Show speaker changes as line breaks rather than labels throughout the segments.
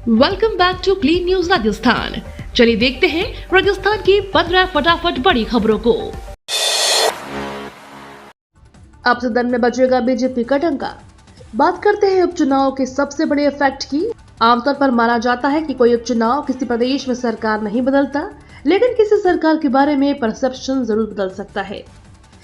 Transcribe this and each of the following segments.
Welcome back to clean news Rajasthan. चलिए देखते हैं राजस्थान की 15 फटाफट बड़ी खबरों को। अब सदन में बजेगा बीजेपी का डंका। बात करते हैं उपचुनाव के सबसे बड़े इफेक्ट की। आमतौर पर माना जाता है कि कोई उपचुनाव किसी प्रदेश में सरकार नहीं बदलता, लेकिन किसी सरकार के बारे में परसेप्शन जरूर बदल सकता है।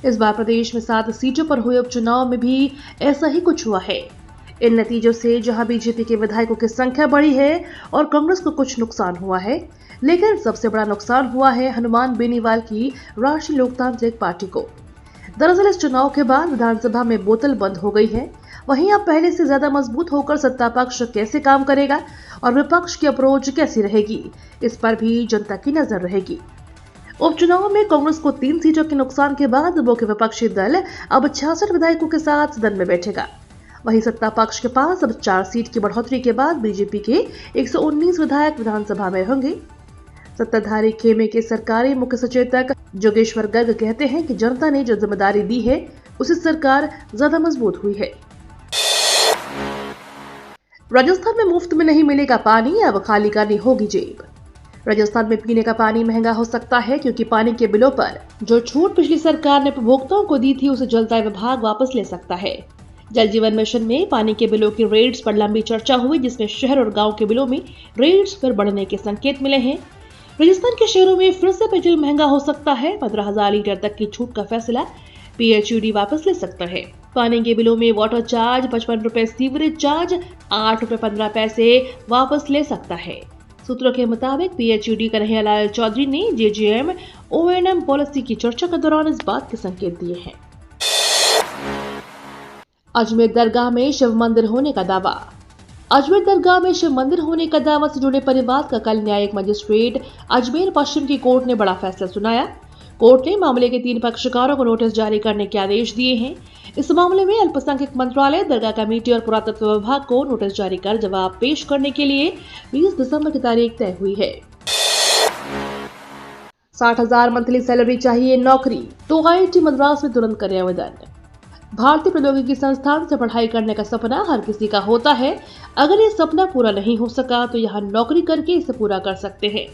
इस बार प्रदेश में 7 सीटों पर हुए उपचुनाव में भी ऐसा ही कुछ हुआ है। इन नतीजों से जहां बीजेपी के विधायकों की संख्या बढ़ी है और कांग्रेस को कुछ नुकसान हुआ है, लेकिन सबसे बड़ा नुकसान हुआ है हनुमान बेनीवाल की राष्ट्रीय लोकतांत्रिक पार्टी को। दरअसल इस चुनाव के बाद विधानसभा में बोतल बंद हो गई है। वहीं अब पहले से ज्यादा मजबूत होकर सत्ता पक्ष कैसे काम करेगा और विपक्ष की अप्रोच कैसी रहेगी, इस पर भी जनता की नजर रहेगी। उपचुनाव में कांग्रेस को 3 सीटों के नुकसान के बाद मुख्य विपक्षी दल अब 66 विधायकों के साथ सदन में बैठेगा। वहीं सत्ता पक्ष के पास अब 4 सीट की बढ़ोतरी के बाद बीजेपी के 119 विधायक विधानसभा में होंगे। सत्ताधारी खेमे के सरकारी मुख्य सचेतक जोगेश्वर गर्ग कहते हैं कि जनता ने जो जिम्मेदारी दी है उससे सरकार ज्यादा मजबूत हुई है। राजस्थान में मुफ्त में नहीं मिलेगा पानी, अब खाली करनी होगी जेब। राजस्थान में पीने का पानी महंगा हो सकता है क्योंकि पानी के बिलों पर जो छूट पिछली सरकार ने उपभोक्ताओं को दी थी उसे जल दाय विभाग वापस ले सकता है। जल जीवन मिशन में पानी के बिलों की रेट्स पर लंबी चर्चा हुई, जिसमें शहर और गांव के बिलों में रेट्स फिर बढ़ने के संकेत मिले हैं। राजस्थान के शहरों में फिर से पेट्रोल महंगा हो सकता है। 15,000 लीटर तक की छूट का फैसला PHUD वापस ले सकता है। पानी के बिलों में वाटर चार्ज 55 रुपए, सीवरेज चार्ज 8 रुपए 15 पैसे वापस ले सकता है। सूत्रों के मुताबिक PHUD कन्हैयालाल चौधरी ने JJM O&M पॉलिसी की चर्चा के दौरान इस बात के संकेत दिए हैं। अजमेर दरगाह में शिव मंदिर होने का दावा। अजमेर दरगाह में शिव मंदिर होने का दावा से जुड़े परिवाद का कल न्यायिक मजिस्ट्रेट अजमेर पश्चिम की कोर्ट ने बड़ा फैसला सुनाया। कोर्ट ने मामले के 3 पक्षकारों को नोटिस जारी करने के आदेश दिए हैं। इस मामले में अल्पसंख्यक मंत्रालय, दरगाह कमेटी और पुरातत्व विभाग को नोटिस जारी कर जवाब पेश करने के लिए 20 दिसंबर की तारीख तय हुई है। 60,000 मंथली सैलरी चाहिए नौकरी तो IIT मद्रास में तुरंत करें आवेदन। भारतीय प्रौद्योगिकी संस्थान से पढ़ाई करने का सपना हर किसी का होता है। अगर ये सपना पूरा नहीं हो सका तो यहाँ नौकरी करके इसे पूरा कर सकते हैं।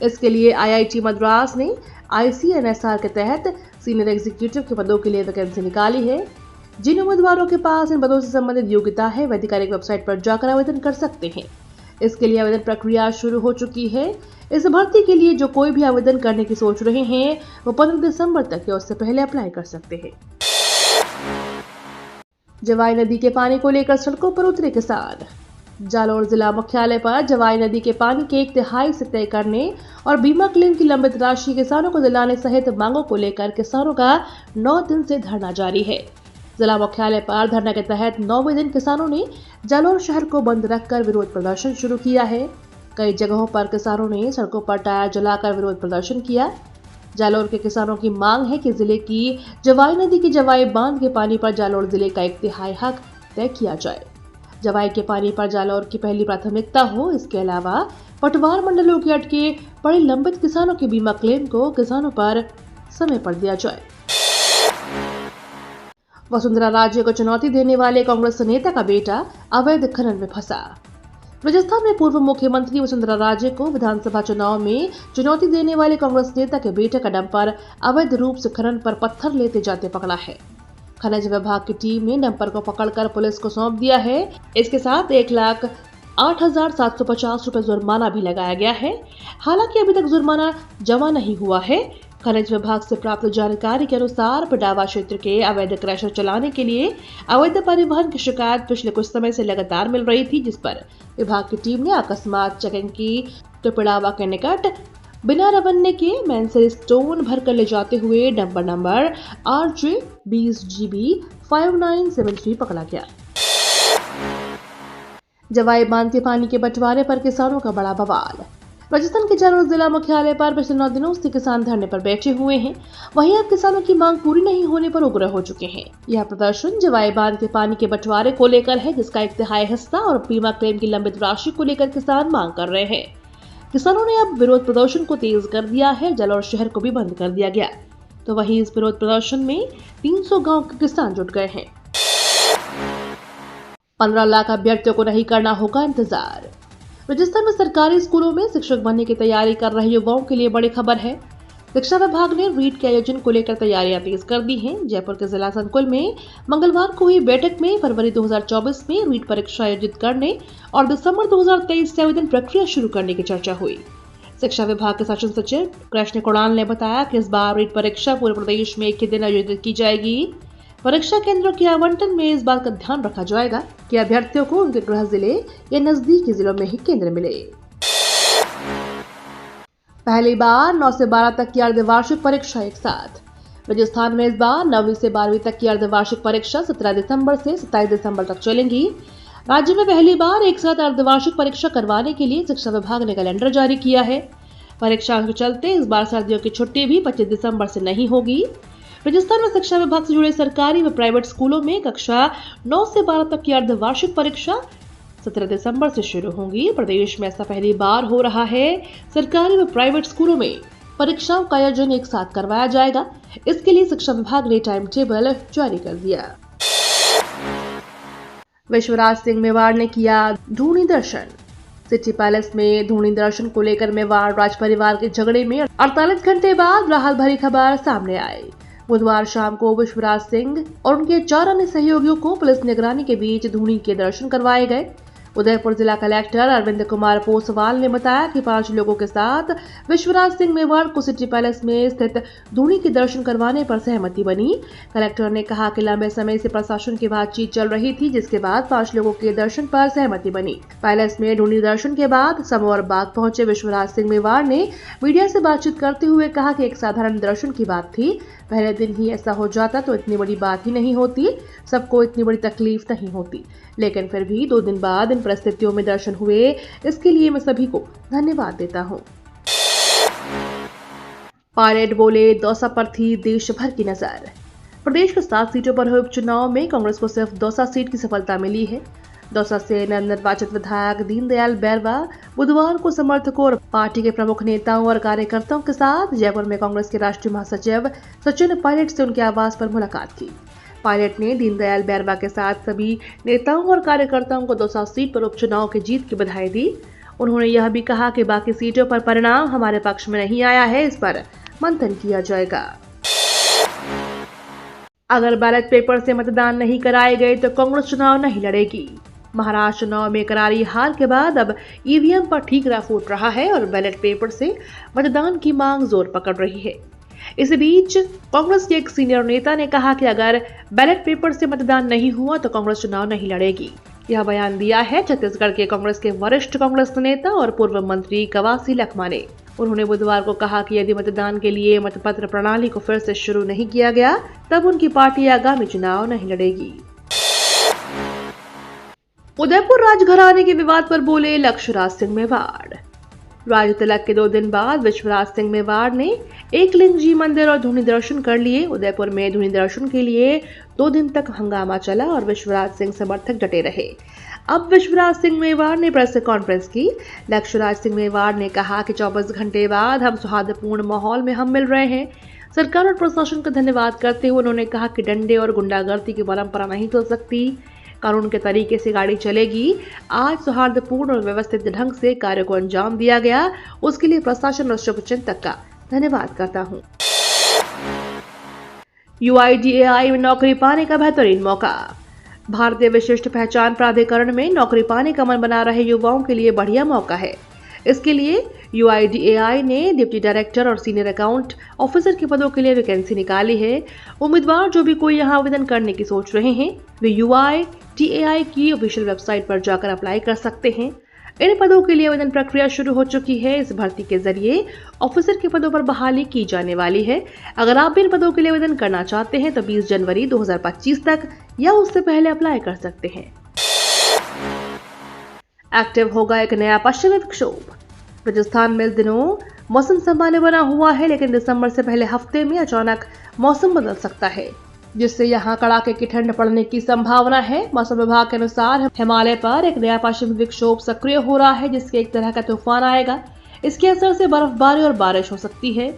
इसके लिए IIT मद्रास ने ICNSR के तहत सीनियर एग्जीक्यूटिव के पदों के लिए वैकेंसी निकाली है। जिन उम्मीदवारों के पास इन पदों से संबंधित योग्यता है वे आधिकारिक वेबसाइट पर जाकर आवेदन कर सकते हैं। इसके लिए आवेदन प्रक्रिया शुरू हो चुकी है। इस भर्ती के लिए जो कोई भी आवेदन करने की सोच रहे हैं वो 15 दिसंबर तक या उससे पहले अप्लाई कर सकते हैं। जवाई नदी के पानी को लेकर सड़कों पर उतरे किसान। जालौर जिला मुख्यालय पर जवाई नदी के पानी के 1/3 से तय करने और बीमा क्लेम की लंबित राशि किसानों को दिलाने सहित मांगों को लेकर किसानों का 9 दिन से धरना जारी है। जिला मुख्यालय पर धरना के तहत 9वें दिन किसानों ने जालौर शहर को बंद रखकर विरोध प्रदर्शन शुरू किया है। कई जगहों पर किसानों ने सड़कों पर टायर जलाकर विरोध प्रदर्शन किया। जालौर के किसानों की मांग है कि जिले की जवाई नदी की जवाई बांध के पानी पर जालौर जिले का 1/3 हक तय किया जाए। जवाई के पानी पर जालौर की पहली प्राथमिकता हो। इसके अलावा पटवार मंडलों के अटके पड़े लंबित किसानों के बीमा क्लेम को किसानों पर समय पर दिया जाए। वसुंधरा राजे को चुनौती देने वाले कांग्रेस नेता का बेटा अवैध खनन में फंसा। राजस्थान में पूर्व मुख्यमंत्री वसुंधरा राजे को विधानसभा चुनाव में चुनौती देने वाले कांग्रेस नेता के बेटे का डंपर अवैध रूप से खनन पर पत्थर लेते जाते पकड़ा है। खनिज विभाग की टीम ने डंपर को पकड़कर पुलिस को सौंप दिया है। इसके साथ 1,08,750 रुपए जुर्माना भी लगाया गया है। हालांकि अभी तक जुर्माना जमा नहीं हुआ है। खनिज विभाग से प्राप्त जानकारी के अनुसार पिडावा क्षेत्र के अवैध क्रशर चलाने के लिए अवैध परिवहन की शिकायत पिछले कुछ समय से लगातार मिल रही थी, जिस पर विभाग की टीम ने अकस्मात चेकिंग की तो पिडावा के निकट बिना रवन्ने के मैन से स्टोन भरकर ले जाते हुए डंपर नंबर RJ 20GB 5973 पकड़ा गया। जवाई बांध के पानी के बंटवारे पर किसानों का बड़ा बवाल। राजस्थान के जालौर जिला मुख्यालय पर पिछले 9 दिनों से किसान धरने पर बैठे हुए हैं। वहीं अब किसानों की मांग पूरी नहीं होने पर उग्र हो चुके हैं। यह प्रदर्शन जवाई बांध के पानी के बंटवारे को लेकर है, जिसका 1/3 हिस्सा और बीमा क्लेम की लंबित राशि को लेकर किसान मांग कर रहे हैं। किसानों ने अब विरोध प्रदर्शन को तेज कर दिया है। जालौर शहर को भी बंद कर दिया गया। तो वहीं इस विरोध प्रदर्शन में 300 गाँव के किसान जुट गए हैं। 15 लाख अभ्यर्थियों को नहीं करना होगा इंतजार। राजस्थान में सरकारी स्कूलों में शिक्षक बनने की तैयारी कर रहे युवाओं के लिए बड़ी खबर है। शिक्षा विभाग ने रीट के आयोजन को लेकर तैयारियां तेज कर दी हैं। जयपुर के जिला संकुल में मंगलवार को हुई बैठक में फरवरी 2024 में रीट परीक्षा आयोजित करने और दिसंबर 2023 से आवेदन प्रक्रिया शुरू करने की चर्चा हुई। शिक्षा विभाग के शासन सचिव कृष्ण कुणाल ने बताया कि इस बार रीट परीक्षा पूरे प्रदेश में एक ही दिन आयोजित की जाएगी। परीक्षा केंद्रों के आवंटन में इस बात का ध्यान रखा जाएगा कि अभ्यर्थियों को उनके गृह जिले या नजदीकी जिलों में ही केंद्र मिले। पहली बार 9 से 12 तक की अर्धवार्षिक परीक्षा एक साथ। राजस्थान में इस बार 9वीं से 12वीं तक की अर्धवार्षिक परीक्षा 17 दिसंबर से 27 दिसंबर तक चलेंगी। राज्य में पहली बार एक साथ अर्धवार्षिक परीक्षा करवाने के लिए शिक्षा विभाग ने कैलेंडर जारी किया है। परीक्षा के चलते इस बार सर्दियों की छुट्टी भी 25 दिसंबर से नहीं होगी। राजस्थान में शिक्षा विभाग से जुड़े सरकारी व प्राइवेट स्कूलों में कक्षा 9 से 12 तक की अर्धवार्षिक परीक्षा 17 दिसंबर से शुरू होंगी। प्रदेश में ऐसा पहली बार हो रहा है। सरकारी व प्राइवेट स्कूलों में परीक्षाओं का आयोजन एक साथ करवाया जाएगा। इसके लिए शिक्षा विभाग ने टाइम टेबल जारी कर दिया। विश्वराज सिंह मेवाड़ ने किया धूनी दर्शन। सिटी पैलेस में धूनी दर्शन को लेकर मेवाड़ राज परिवार के झगड़े में 48 घंटे बाद राहत भरी खबर सामने आई। बुधवार शाम को विश्वराज सिंह और उनके 4 अन्य सहयोगियों को पुलिस निगरानी के बीच धूनी के दर्शन करवाए गए। उदयपुर जिला कलेक्टर अरविंद कुमार पोसवाल ने बताया कि 5 लोगों के साथ विश्वराज सिंह मेवाड़ को सिटी पैलेस में स्थित धूनी के दर्शन करवाने पर सहमति बनी। कलेक्टर ने कहा कि लंबे समय से प्रशासन की बातचीत चल रही थी, जिसके बाद 5 लोगों के दर्शन पर सहमति बनी। पैलेस में धूनी दर्शन के बाद समौर बाग पहुंचे विश्वराज सिंह मेवाड़ ने मीडिया से बातचीत करते हुए कहा कि एक साधारण दर्शन की बात थी। पहले दिन ही ऐसा हो जाता तो इतनी बड़ी बात ही नहीं होती, सबको इतनी बड़ी तकलीफ नहीं होती, लेकिन फिर भी 2 दिन बाद इन परिस्थितियों में दर्शन हुए, इसके लिए मैं सभी को धन्यवाद देता हूं। पायलट बोले, दौसा पर थी देश भर की नजर। प्रदेश के 7 सीटों पर हुए उपचुनाव में कांग्रेस को सिर्फ दौसा सीट की सफलता मिली है। दौसा से नवनिर्वाचित विधायक दीनदयाल बैरवा बुधवार को समर्थकों और पार्टी के प्रमुख नेताओं और कार्यकर्ताओं के साथ जयपुर में कांग्रेस के राष्ट्रीय महासचिव सचिन पायलट से उनके आवास पर मुलाकात की। पायलट ने दीनदयाल बैरवा के साथ सभी नेताओं और कार्यकर्ताओं को दौसा सीट पर उपचुनाव की जीत की बधाई दी। उन्होंने यह भी कहा कि बाकी सीटों पर परिणाम हमारे पक्ष में नहीं आया है, इस पर मंथन किया जाएगा। अगर बैलेट पेपर से मतदान नहीं कराए गए तो कांग्रेस चुनाव नहीं लड़ेगी। महाराष्ट्र चुनाव में करारी हार के बाद अब ईवीएम पर ठीकरा फूट रहा है और बैलेट पेपर से मतदान की मांग जोर पकड़ रही है। इस बीच कांग्रेस के एक सीनियर नेता ने कहा कि अगर बैलेट पेपर से मतदान नहीं हुआ तो कांग्रेस चुनाव नहीं लड़ेगी। यह बयान दिया है छत्तीसगढ़ के कांग्रेस के वरिष्ठ कांग्रेस नेता और पूर्व मंत्री कवासी लखमा ने। उन्होंने बुधवार को कहा कि यदि मतदान के लिए मतपत्र प्रणाली को फिर से शुरू नहीं किया गया तब उनकी पार्टी आगामी चुनाव नहीं लड़ेगी। उदयपुर राजघराने के विवाद पर बोले लक्ष्यराज सिंह मेवाड़। राज तिलक के 2 दिन बाद विश्वराज सिंह मेवाड़ ने एकलिंग जी मंदिर और धूनी दर्शन कर लिए। उदयपुर में धूनी दर्शन के लिए 2 दिन तक हंगामा चला और विश्वराज सिंह समर्थक डटे रहे। अब विश्वराज सिंह मेवाड़ ने प्रेस कॉन्फ्रेंस की। लक्ष्यराज सिंह मेवाड़ ने कहा कि 24 घंटे बाद हम सौहार्दपूर्ण माहौल में हम मिल रहे हैं। सरकार और प्रशासन का धन्यवाद करते हुए उन्होंने कहा कि डंडे और गुंडागर्दी की परंपरा नहीं चल सकती, कानून के तरीके से गाड़ी चलेगी। आज सौहार्दपूर्ण और व्यवस्थित ढंग से कार्य को अंजाम दिया गया, उसके लिए प्रशासन और शुभचिंतक का धन्यवाद करता हूं। UIDAI में नौकरी पाने का बेहतरीन मौका। भारतीय विशिष्ट पहचान प्राधिकरण में नौकरी पाने का मन बना रहे युवाओं के लिए बढ़िया मौका है। इसके लिए UIDAI ने डिप्टी डायरेक्टर और सीनियर अकाउंट ऑफिसर के पदों के लिए वैकेंसी निकाली है। उम्मीदवार जो भी कोई यहां आवेदन करने की सोच रहे हैं वे UIDAI की ऑफिशियल वेबसाइट पर जाकर अप्लाई कर सकते हैं। इन पदों के लिए आवेदन प्रक्रिया शुरू हो चुकी है। इस भर्ती के जरिए ऑफिसर के पदों पर बहाली की जाने वाली है। अगर आप इन पदों के लिए आवेदन करना चाहते हैं तो 20 जनवरी 2025 तक या उससे पहले अप्लाई कर सकते हैं। एक्टिव होगा एक नया पश्चिमी विक्षोभ। राजस्थान में इस दिनों मौसम सामान्य बना हुआ है, लेकिन दिसंबर से पहले हफ्ते में अचानक मौसम बदल सकता है, जिससे यहां कड़ाके की ठंड पड़ने की संभावना है। मौसम विभाग के अनुसार हिमालय पर एक नया पश्चिमी विक्षोभ सक्रिय हो रहा है, जिसके एक तरह का तूफान आएगा। इसके असर से बर्फबारी और बारिश हो सकती है।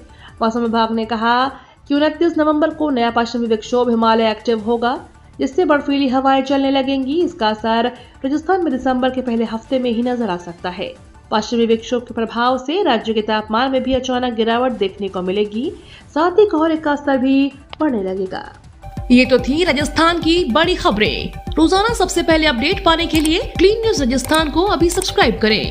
मौसम विभाग ने कहा कि 29 नवंबर को नया पश्चिमी विक्षोभ हिमालय एक्टिव होगा। जिससे बर्फीली हवाएं चलने लगेंगी। इसका असर राजस्थान में दिसंबर के पहले हफ्ते में ही नजर आ सकता है। पश्चिमी विक्षोभ के प्रभाव से राज्य के तापमान में भी अचानक गिरावट देखने को मिलेगी, साथ ही कोहरे का स्तर भी बढ़ने लगेगा।
ये तो थी राजस्थान की बड़ी खबरें। रोजाना सबसे पहले अपडेट पाने के लिए क्लीन न्यूज राजस्थान को अभी सब्सक्राइब करें।